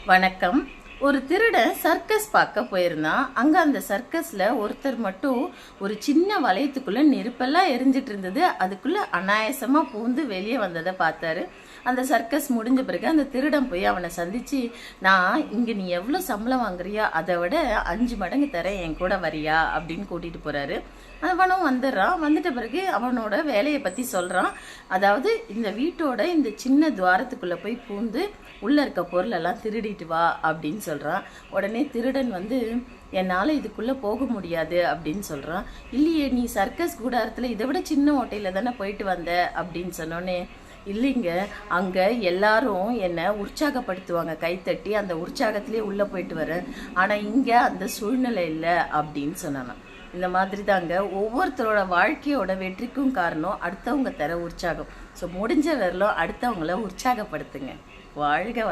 வணக்கம். ஒரு திருடன் சர்க்கஸ் பார்க்க போயிருந்தான். அங்க அந்த சர்க்கஸ்ல ஒருத்தர் மட்டும் ஒரு சின்ன வளையத்துக்குள்ள நெருப்பெல்லாம் எரிஞ்சிட்டு இருந்தது. அதுக்குள்ள அனாயாசமா பூந்து வெளியே வந்ததை பார்த்தாரு. அந்த சர்க்கஸ் முடிஞ்ச பிறகு அந்த திருடன் போய் அவனை சந்திச்சு, நான் இங்க நீ எவ்வளவு சம்பளம் வாங்குறியா, அதை விட 5 மடங்கு தரேன், என் கூட வரியா அப்படின்னு கூட்டிட்டு போறாரு. அவனும் வந்துடுறான். வந்துட்ட பிறகு அவனோட வேலையை பத்தி சொல்றான். அதாவது இந்த வீட்டோட இந்த சின்ன துவாரத்துக்குள்ள போய் பூந்து உள்ள இருக்க பொருள் எல்லாம் திருடிட்டு வா அப்படின்னு சொல்றான். உடனே திருடன் வந்து, என்னால் இதுக்குள்ளே போக முடியாது அப்படின்னு சொல்கிறான். இல்லையே, நீ சர்க்கஸ் கூடாரத்தில் இதை விட சின்ன ஓட்டையில் தானே போயிட்டு வந்த அப்படின்னு சொன்னோன்னே, இல்லைங்க, அங்கே எல்லாரும் என்னை உற்சாகப்படுத்துவாங்க, கைத்தட்டி அந்த உற்சாகத்திலே உள்ளே போயிட்டு வரேன். ஆனால் இங்கே அந்த சூழ்நிலை இல்லை அப்படின்னு சொன்னான். இந்த மாதிரி தாங்க ஒவ்வொருத்தரோட வாழ்க்கையோட வெற்றிக்கும் காரணம் அடுத்தவங்க தர உற்சாகம். ஸோ முடிஞ்ச வரலும் அடுத்தவங்கள உற்சாகப்படுத்துங்க. வாழ்க வளமுடன்.